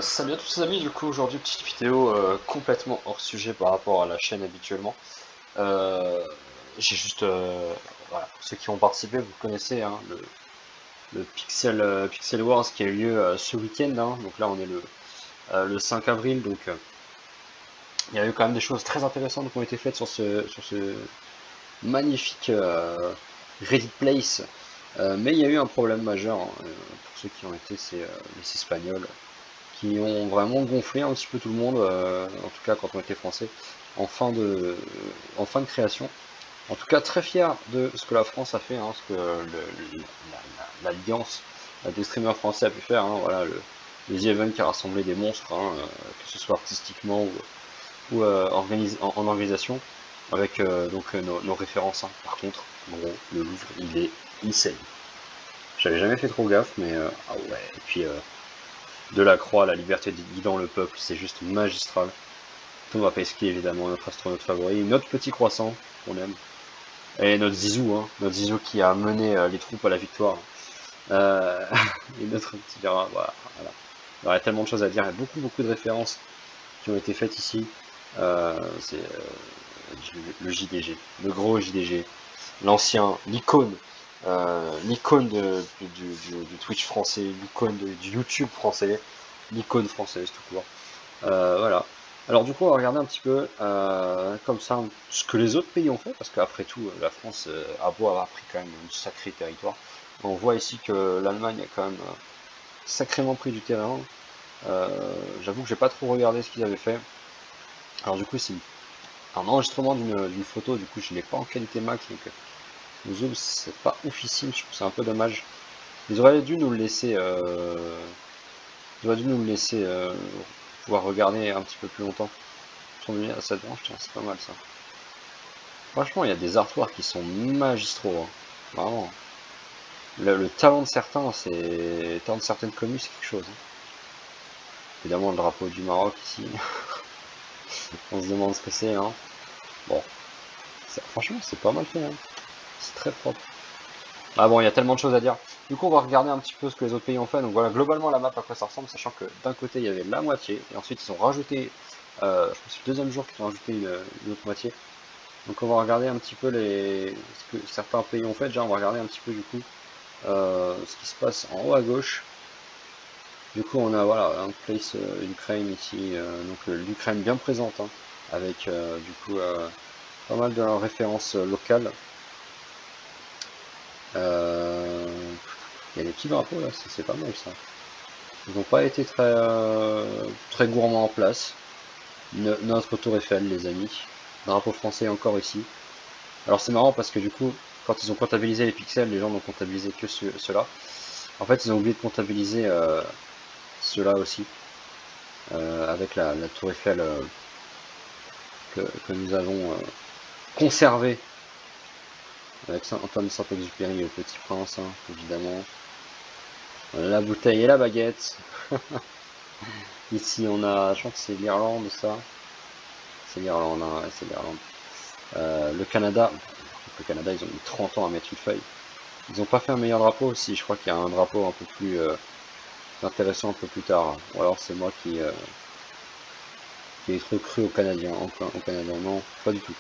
Salut à tous les amis, du coup aujourd'hui petite vidéo complètement hors sujet par rapport à la chaîne habituellement. Euh, j'ai juste, voilà, pour ceux qui ont participé, vous connaissez hein, le Pixel Wars qui a eu lieu ce week-end, hein. Donc là on est le 5 avril, donc il y a eu quand même des choses très intéressantes qui ont été faites sur ce magnifique Reddit Place. Mais il y a eu un problème majeur, hein, pour ceux qui ont été, c'est les Espagnols qui ont vraiment gonflé un petit peu tout le monde, en tout cas quand on était français, en fin de, en fin de création. En tout cas, très fier de ce que la France a fait, hein, ce que l'alliance des streamers français a pu faire. Hein, voilà, le The Event qui a rassemblé des monstres, hein, que ce soit artistiquement ou en organisation, avec donc nos références. Hein. Par contre, en gros, le Louvre, il est insane. J'avais jamais fait trop gaffe, mais ah ouais. Et puis Delacroix, la liberté guidant le peuple, c'est juste magistral. Thomas Pesquet, évidemment, notre astronaute favori, notre petit croissant, qu'on aime, et notre Zizou, hein, notre Zizou qui a mené les troupes à la victoire. Euh, et notre petit Vera, voilà, voilà. Il y aurait tellement de choses à dire, il y a beaucoup de références qui ont été faites ici. C'est le JDG, le gros JDG, l'ancien, l'icône du Twitch français, l'icône du YouTube français, l'icône française tout court. Voilà. Alors du coup, on va regarder un petit peu comme ça ce que les autres pays ont fait, parce qu'après tout, la France a beau avoir pris quand même un sacré territoire. On voit ici que l'Allemagne a quand même sacrément pris du terrain. J'avoue que j'ai pas trop regardé ce qu'ils avaient fait. Alors du coup, c'est un enregistrement d'une photo, du coup je l'ai pas en qualité max, donc le zoom c'est pas oufissime, je trouve que c'est un peu dommage. Ils auraient dû nous le laisser, pouvoir regarder un petit peu plus longtemps. Tourner à cette branche, tiens, c'est pas mal ça. Franchement, il y a des artworks qui sont magistraux, hein. Vraiment. Le talent de certains, c'est. Le talent de certaines communes, c'est quelque chose. Hein. Évidemment, le drapeau du Maroc ici. On se demande ce que c'est, hein. Bon, franchement, c'est pas mal fait, hein. C'est très propre. Ah bon, il y a tellement de choses à dire. Du coup, on va regarder un petit peu ce que les autres pays ont fait. Donc voilà, globalement, la map, à quoi ça ressemble, sachant que d'un côté, il y avait la moitié, et ensuite, ils ont rajouté, je pense que c'est le deuxième jour qu'ils ont rajouté une autre moitié. Donc on va regarder un petit peu ce que certains pays ont fait. Déjà, on va regarder un petit peu du coup ce qui se passe en haut à gauche. Du coup, on a voilà un place Ukraine ici, donc l'Ukraine bien présente, hein, avec du coup pas mal de références locales. Euh, Il y a des petits drapeaux là, c'est pas mal ça. Ils n'ont pas été très gourmands en place. Notre tour Eiffel, les amis. Drapeau français encore ici. Alors c'est marrant parce que du coup, quand ils ont comptabilisé les pixels, les gens n'ont comptabilisé que ceux-là. En fait, ils ont oublié de comptabiliser ceux-là aussi, avec la tour Eiffel que nous avons conservée, avec Antoine de Saint-Exupéry, le Petit Prince, hein, évidemment. La bouteille et la baguette. Ici, on a, je crois que c'est l'Irlande, ça. C'est l'Irlande, hein, ouais, c'est l'Irlande. Le Canada, ils ont mis 30 ans à mettre une feuille. Ils n'ont pas fait un meilleur drapeau aussi. Je crois qu'il y a un drapeau un peu plus intéressant un peu plus tard. Ou alors c'est moi qui ai trop cru aux Canadiens. Au Canada, non, pas du tout.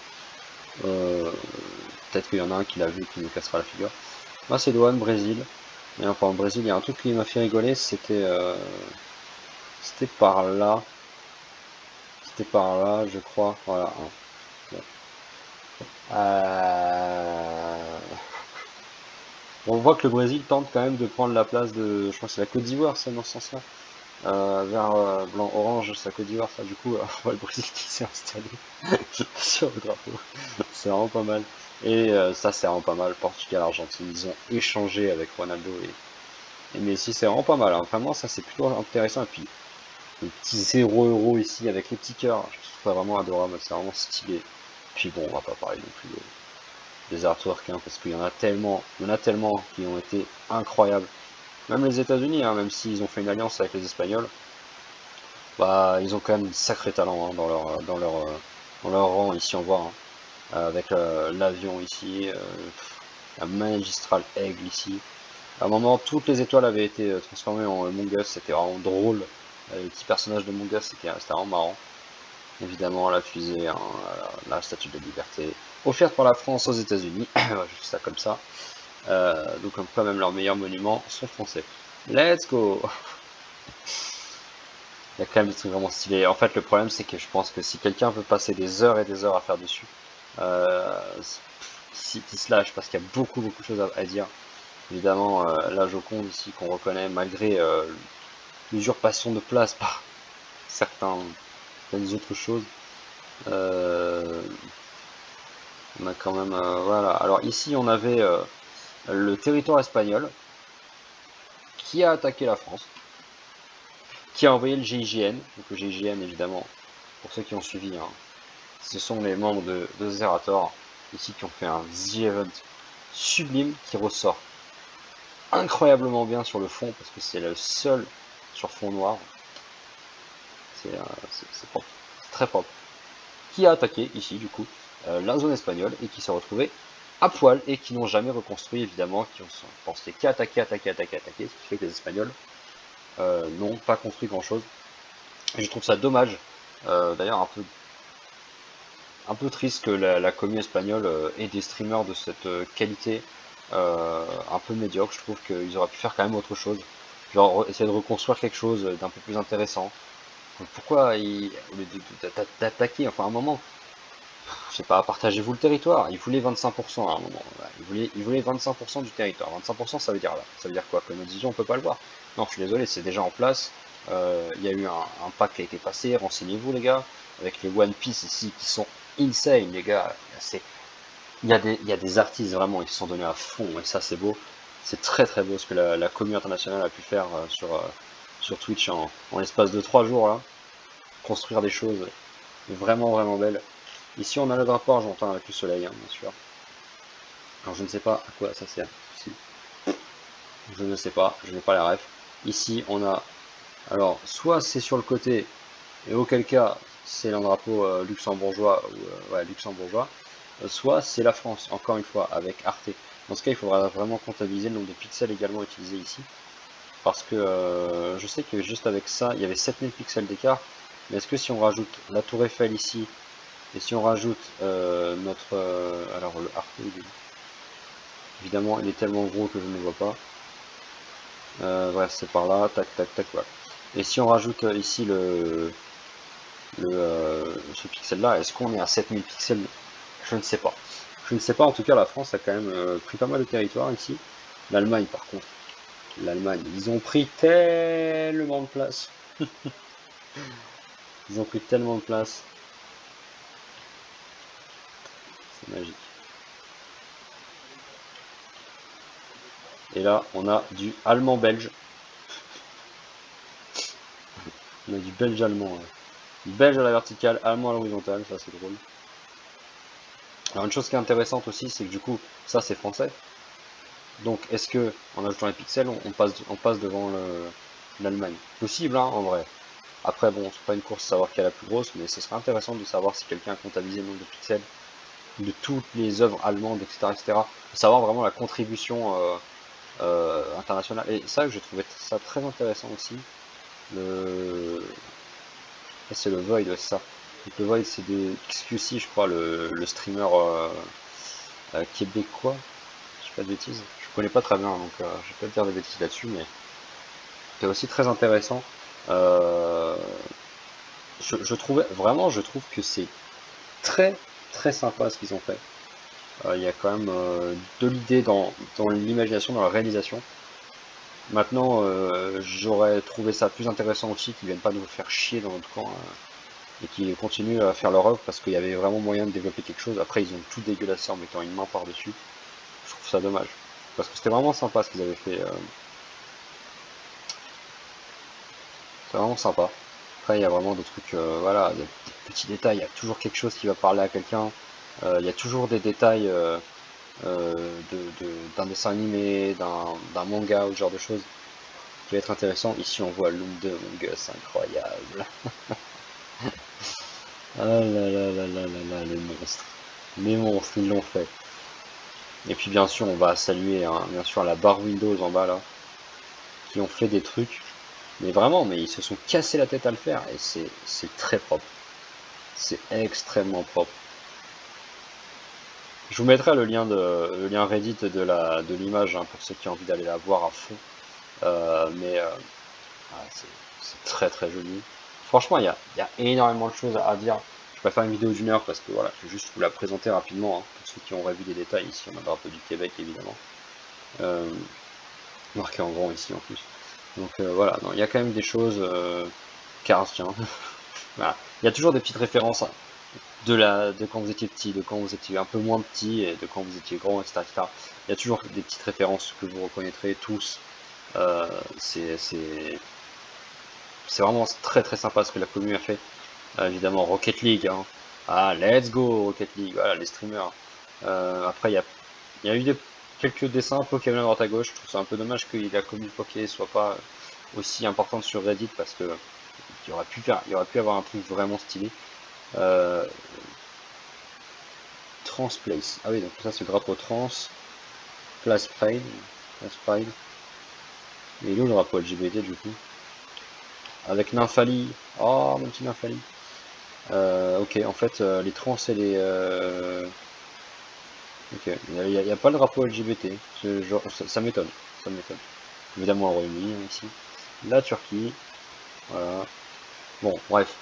Euh, Peut-être qu'il y en a un qui l'a vu qui nous cassera la figure. Macédoine, Brésil. Et enfin, au Brésil, il y a un truc qui m'a fait rigoler, c'était par là. C'était par là, je crois. Voilà. Hein. Bon. On voit que le Brésil tente quand même de prendre la place de. Je crois que c'est la Côte d'Ivoire, ça, dans ce sens-là. Vers blanc-orange, c'est la Côte d'Ivoire, ça. Du coup, on voit le Brésil qui s'est installé sur le drapeau. C'est vraiment pas mal. Et ça, c'est vraiment pas mal. Portugal-Argentine, ils ont échangé avec Ronaldo et Messi, c'est vraiment pas mal. Hein. Vraiment, ça, c'est plutôt intéressant. Et puis, le petit 0 € ici avec les petits cœurs, je trouve ça vraiment adorable. C'est vraiment stylé. Puis bon, on va pas parler non plus des artworks, hein, parce qu'il y en a tellement qui ont été incroyables. Même les États-Unis, hein, même s'ils ont fait une alliance avec les Espagnols, bah, ils ont quand même un sacré talent hein, dans leur rang ici on voit hein, avec l'avion ici, la magistrale aigle ici. À un moment, toutes les étoiles avaient été transformées en Among Us, c'était vraiment drôle. Les petits personnages de manga, c'était vraiment marrant. Évidemment, la fusée, hein, la statue de liberté, offerte par la France aux États-Unis, juste ça comme ça. Donc comme quoi même leurs meilleurs monuments sont français. Let's go. Il y a quand même des trucs vraiment stylés. En fait, le problème, c'est que je pense que si quelqu'un veut passer des heures et des heures à faire dessus, qu'il se lâche, parce qu'il y a beaucoup de choses à dire. Évidemment, la Joconde ici qu'on reconnaît malgré l'usurpation de place par certaines autres choses. On a quand même, voilà. Alors ici, on avait le territoire espagnol qui a attaqué la France, qui a envoyé le GIGN. Donc le GIGN, évidemment, pour ceux qui ont suivi, hein, ce sont les membres de Zerator, ici, qui ont fait un The Event sublime qui ressort incroyablement bien sur le fond, parce que c'est le seul sur fond noir. C'est propre, c'est très propre. Qui a attaqué ici, du coup, la zone espagnole, et qui s'est retrouvé à poil, et qui n'ont jamais reconstruit, évidemment, qui ont pensé qu'attaquer, ce qui fait que les Espagnols n'ont pas construit grand-chose. Et je trouve ça dommage, d'ailleurs un peu triste que la commune espagnole ait des streamers de cette qualité un peu médiocre. Je trouve qu'ils auraient pu faire quand même autre chose, genre essayer de reconstruire quelque chose d'un peu plus intéressant. Donc pourquoi au lieu d'attaquer, enfin à un moment, je sais pas, partagez-vous le territoire. Il voulait 25% à un moment. Il voulait 25% du territoire. 25%, ça veut dire là. Ça veut dire quoi? Que notre vision, on peut pas le voir. Non, je suis désolé, c'est déjà en place. Il y a eu un pack qui a été passé. Renseignez-vous, les gars. Avec les One Piece ici qui sont insane, les gars. Il y a des artistes vraiment, ils se sont donnés à fond. Et ça, c'est beau. C'est très très beau ce que la communauté internationale a pu faire sur Twitch en l'espace de 3 jours là. Construire des choses vraiment belles. Ici, on a le drapeau argentin avec le soleil, hein, bien sûr. Alors, je ne sais pas à quoi ça sert. Si. Je ne sais pas, je n'ai pas la ref. Ici, on a... Alors, soit c'est sur le côté, et auquel cas, c'est un drapeau luxembourgeois, ou ouais, luxembourgeois, soit c'est la France, encore une fois, avec Arte. Dans ce cas, il faudra vraiment comptabiliser le nombre de pixels également utilisés ici. Parce que je sais que juste avec ça, il y avait 7000 pixels d'écart. Mais est-ce que si on rajoute la tour Eiffel ici, et si on rajoute notre... alors le Arte, évidemment il est tellement gros que je ne le vois pas. Bref, c'est par là, tac, voilà. Et si on rajoute ici ce pixel là, est-ce qu'on est à 7000 pixels? Je ne sais pas. Je ne sais pas, en tout cas la France a quand même pris pas mal de territoire ici. L'Allemagne par contre, l'Allemagne, ils ont pris tellement de place. Ils ont pris tellement de place. C'est magique. Et là, on a du allemand-belge. On a du belge-allemand. Ouais. Belge à la verticale, allemand à l'horizontale, ça c'est drôle. Alors une chose qui est intéressante aussi, c'est que du coup, ça c'est français. Donc est-ce que, en ajoutant les pixels, on passe devant l'Allemagne? Possible, hein, en vrai. Après, bon, c'est pas une course à savoir qui est la plus grosse, mais ce serait intéressant de savoir si quelqu'un a comptabilisé le nombre de pixels de toutes les œuvres allemandes, etc., etc. De savoir vraiment la contribution internationale. Et ça, je trouvais ça très intéressant aussi. C'est le Void, ouais, c'est ça. Donc, le Void, c'est des XQC, je crois, le streamer québécois. Je dis pas de bêtises. Je connais pas très bien, donc je vais pas te dire des bêtises là-dessus, mais c'est aussi très intéressant. Euh, je trouve que c'est très sympa ce qu'ils ont fait. Il y a quand même de l'idée dans l'imagination, dans la réalisation. Maintenant, j'aurais trouvé ça plus intéressant aussi qu'ils viennent pas nous faire chier dans notre camp et qu'ils continuent à faire leur œuvre parce qu'il y avait vraiment moyen de développer quelque chose. Après, ils ont tout dégueulassé en mettant une main par-dessus. Je trouve ça dommage. Parce que c'était vraiment sympa ce qu'ils avaient fait. C'est vraiment sympa. Après, il y a vraiment des trucs, voilà, des petits détails. Il y a toujours quelque chose qui va parler à quelqu'un. Il y a toujours des détails d'un dessin animé, d'un manga ou ce genre de choses qui va être intéressant. Ici, on voit Loom 2, mon gars, c'est incroyable. Ah là là là là là là, les monstres. Les monstres, ils l'ont fait. Et puis bien sûr, on va saluer hein, bien sûr la barre Windows en bas là, qui ont fait des trucs. Mais vraiment, mais ils se sont cassés la tête à le faire et c'est très propre. C'est extrêmement propre. Je vous mettrai le lien Reddit de l'image hein, pour ceux qui ont envie d'aller la voir à fond. C'est très très joli. Franchement, il y a énormément de choses à dire. Je vais pas faire une vidéo d'1 heure parce que voilà, je vais juste vous la présenter rapidement hein, pour ceux qui auraient vu des détails. Ici, on a le drapeau du Québec évidemment. Euh, Marqué en grand ici en plus. Donc voilà, il y a quand même des choses. Cars, tiens. Voilà. Il y a toujours des petites références hein, de quand vous étiez petit, de quand vous étiez un peu moins petit et de quand vous étiez grand, etc., etc. Il y a toujours des petites références que vous reconnaîtrez tous. Euh, c'est vraiment très très sympa ce que la commune a fait. Évidemment Rocket League. Hein. Ah, let's go Rocket League. Voilà, les streamers. Après, il y a eu quelques dessins Pokémon à droite à gauche. Je trouve ça un peu dommage que la commune Poké soit pas aussi importante sur Reddit parce que il aurait pu avoir un truc vraiment stylé. Euh, Transplace. Ah oui, donc ça c'est le drapeau trans. Place Pride. Place Pride. Et il est où le drapeau LGBT du coup? Avec Nymphali. Oh, mon petit Nymphali. Ok, en fait, les trans et les. Ok, il n'y a pas le drapeau LGBT. Genre, ça m'étonne. Ça m'étonne. Évidemment, le Royaume-Uni ici. La Turquie. Voilà. Bon, bref.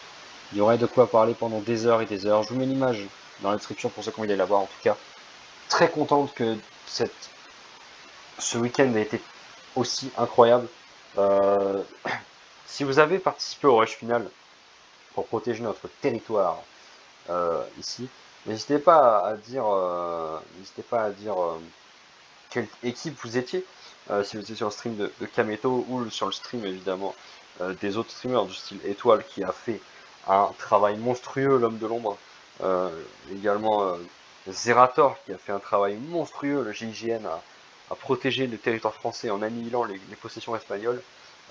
Il y aurait de quoi parler pendant des heures et des heures. Je vous mets l'image dans la description pour ceux qui ont envie d'aller la voir en tout cas. Très contente que ce week-end ait été aussi incroyable. Euh, si vous avez participé au rush final pour protéger notre territoire ici, n'hésitez pas à dire quelle équipe vous étiez. Si vous étiez sur le stream de Kameto ou sur le stream évidemment des autres streamers du style Étoile qui a fait un travail monstrueux, l'homme de l'ombre. Euh, également Zerator qui a fait un travail monstrueux, le GIGN a protégé le territoire français en annihilant les possessions espagnoles,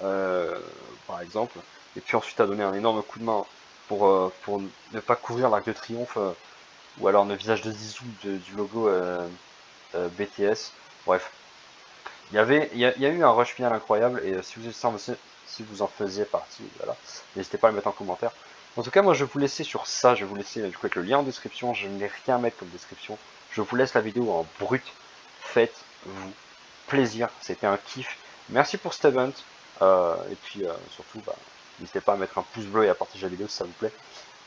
euh, par exemple. Et puis ensuite a donné un énorme coup de main pour ne pas couvrir l'Arc de Triomphe ou alors le visage de Zizou du logo BTS. Bref, il y a eu un rush final incroyable et si vous en faisiez partie, voilà, n'hésitez pas à le mettre en commentaire. En tout cas, moi je vais vous laisser sur ça, je vais vous laisser du coup avec le lien en description, je n'ai rien à mettre comme description. Je vous laisse la vidéo en brut, faites-vous plaisir, c'était un kiff. Merci pour cet event, et puis surtout, n'hésitez pas à mettre un pouce bleu et à partager la vidéo si ça vous plaît.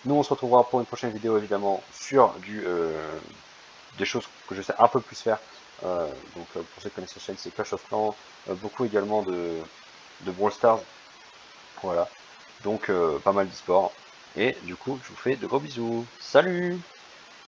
Nous on se retrouvera pour une prochaine vidéo évidemment sur des choses que je sais un peu plus faire. Pour ceux qui connaissent la chaîne, c'est Clash of Clans, beaucoup également de Brawl Stars. Voilà. Donc pas mal d'e-sport. Et du coup, je vous fais de gros bisous. Salut!